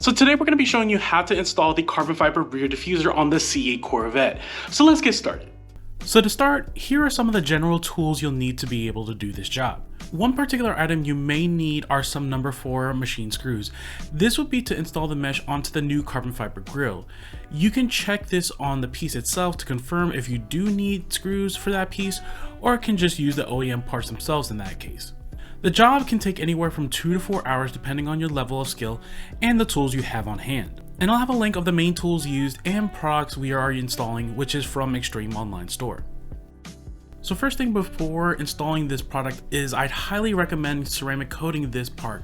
So today we're going to be showing you how to install the carbon fiber rear diffuser on the C8 Corvette. So let's get started. So to start, here are some of the general tools you'll need to be able to do this job. One particular item you may need are some number 4 machine screws. This would be to install the mesh onto the new carbon fiber grille. You can check this on the piece itself to confirm if you do need screws for that piece, or can just use the OEM parts themselves in that case. The job can take anywhere from 2 to 4 hours depending on your level of skill and the tools you have on hand. And I'll have a link of the main tools used and products we are installing, which is from Extreme Online Store. So first thing before installing this product is I'd highly recommend ceramic coating this part.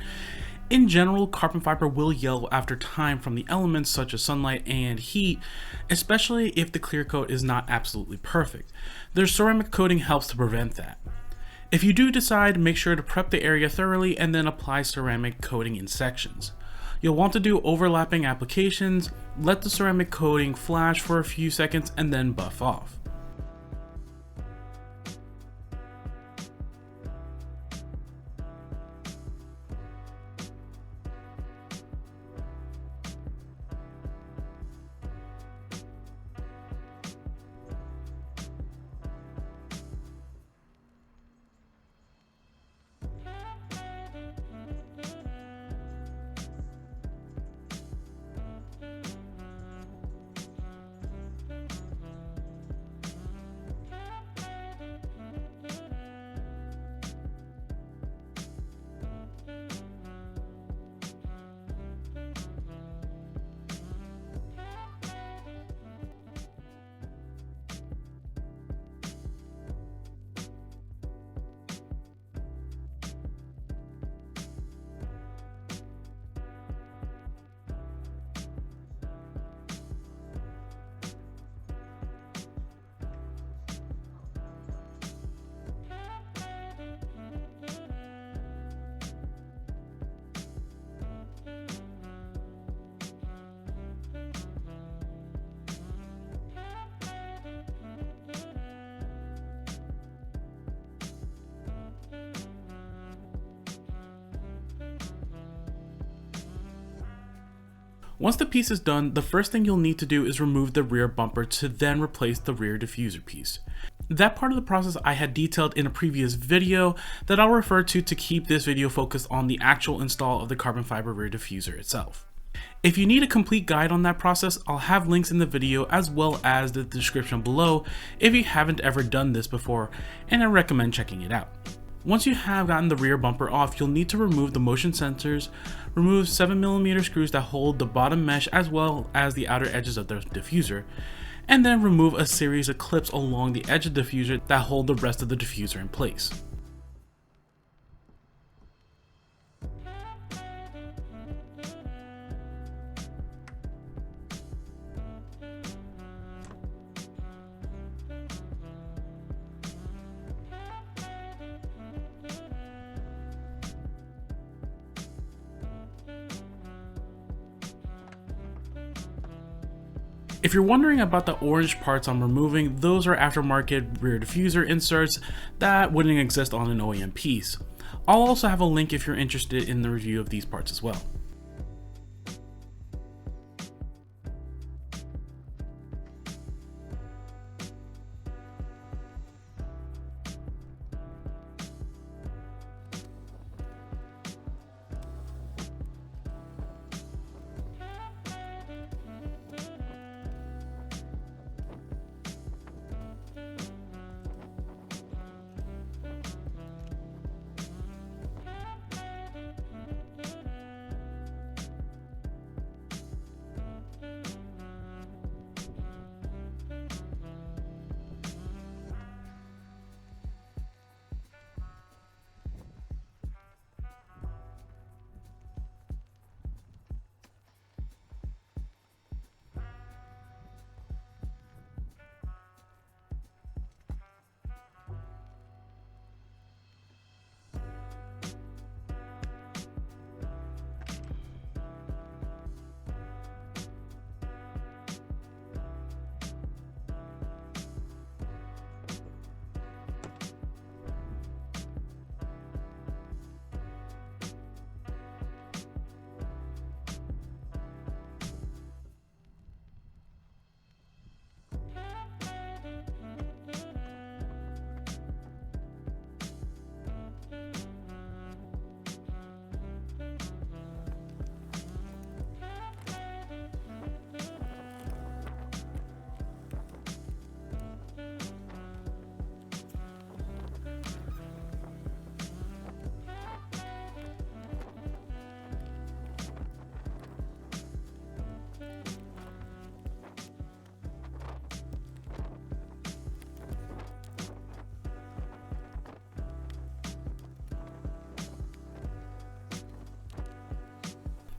In general, carbon fiber will yellow after time from the elements such as sunlight and heat, especially if the clear coat is not absolutely perfect. The ceramic coating helps to prevent that. If you do decide, make sure to prep the area thoroughly and then apply ceramic coating in sections. You'll want to do overlapping applications, let the ceramic coating flash for a few seconds and then buff off. Once the piece is done, the first thing you'll need to do is remove the rear bumper to then replace the rear diffuser piece. That part of the process I had detailed in a previous video that I'll refer to keep this video focused on the actual install of the carbon fiber rear diffuser itself. If you need a complete guide on that process, I'll have links in the video as well as the description below if you haven't ever done this before, and I recommend checking it out. Once you have gotten the rear bumper off, you'll need to remove the motion sensors, remove 7mm screws that hold the bottom mesh as well as the outer edges of the diffuser, and then remove a series of clips along the edge of the diffuser that hold the rest of the diffuser in place. If you're wondering about the orange parts I'm removing, those are aftermarket rear diffuser inserts that wouldn't exist on an OEM piece. I'll also have a link if you're interested in the review of these parts as well.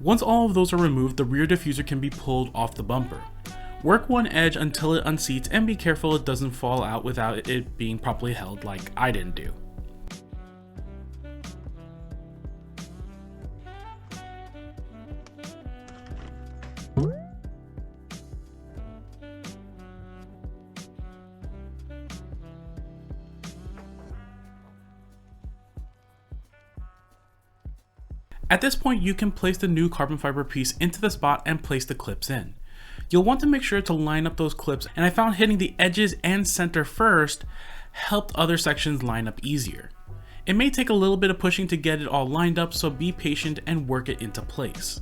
Once all of those are removed, the rear diffuser can be pulled off the bumper. Work one edge until it unseats and be careful it doesn't fall out without it being properly held like I didn't do. At this point, you can place the new carbon fiber piece into the spot and place the clips in. You'll want to make sure to line up those clips, and I found hitting the edges and center first helped other sections line up easier. It may take a little bit of pushing to get it all lined up, so be patient and work it into place.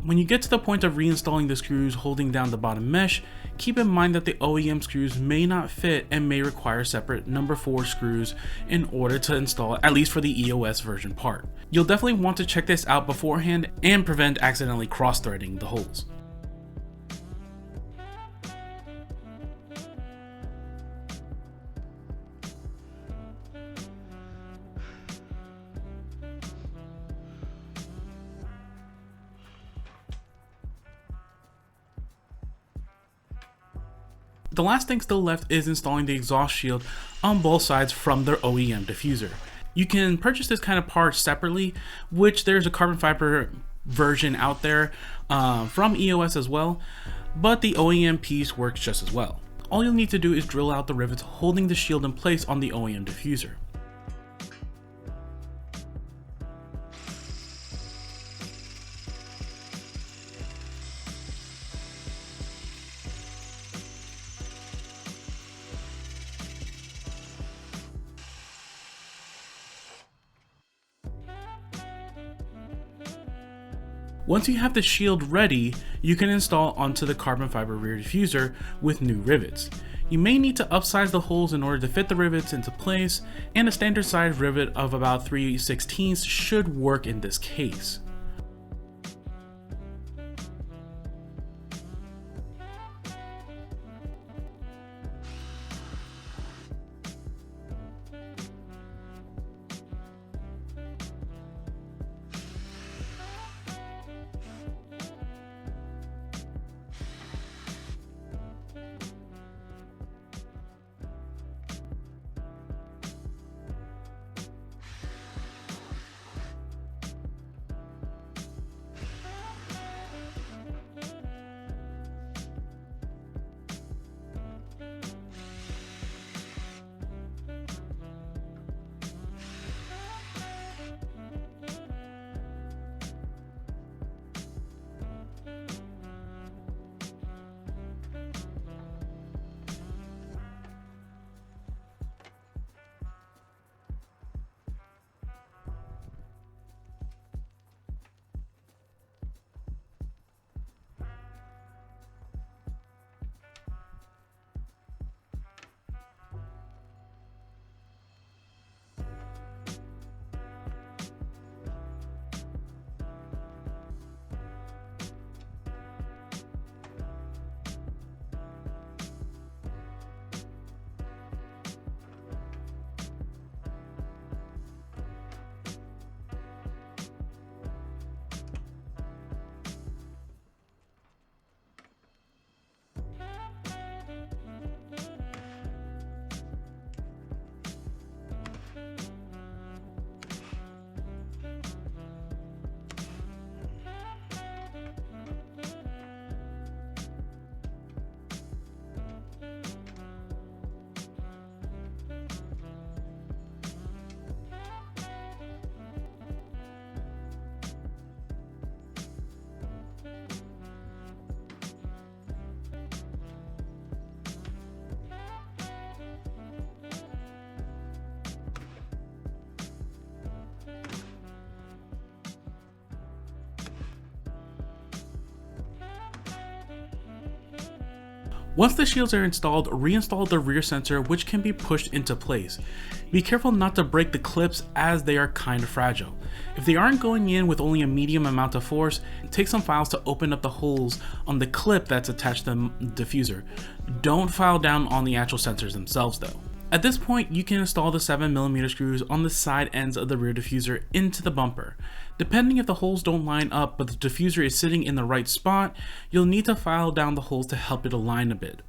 When you get to the point of reinstalling the screws holding down the bottom mesh, keep in mind that the OEM screws may not fit and may require separate number 4 screws in order to install, at least for the EOS version part. You'll definitely want to check this out beforehand and prevent accidentally cross-threading the holes. The last thing still left is installing the exhaust shield on both sides from their OEM diffuser. You can purchase this kind of part separately, which there's a carbon fiber version out there from EOS as well, but the OEM piece works just as well. All you'll need to do is drill out the rivets holding the shield in place on the OEM diffuser. Once you have the shield ready, you can install onto the carbon fiber rear diffuser with new rivets. You may need to upsize the holes in order to fit the rivets into place, and a standard size rivet of about 3/16 should work in this case. Once the shields are installed, reinstall the rear sensor, which can be pushed into place. Be careful not to break the clips as they are kind of fragile. If they aren't going in with only a medium amount of force, take some files to open up the holes on the clip that's attached to the diffuser. Don't file down on the actual sensors themselves though. At this point, you can install the 7mm screws on the side ends of the rear diffuser into the bumper. Depending if the holes don't line up but the diffuser is sitting in the right spot, you'll need to file down the holes to help it align a bit.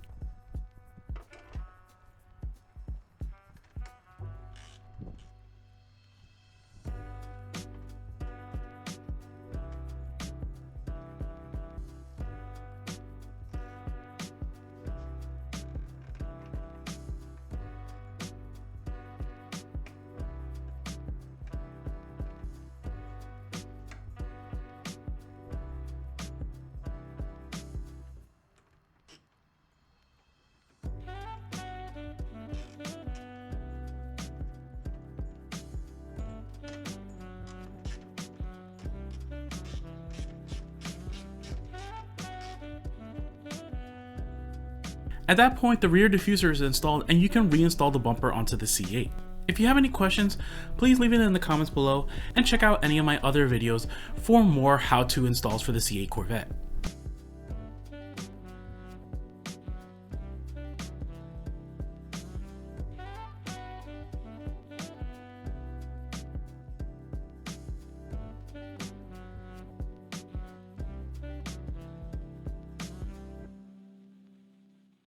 At that point, the rear diffuser is installed and you can reinstall the bumper onto the C8. If you have any questions, please leave it in the comments below and check out any of my other videos for more how-to installs for the C8 Corvette.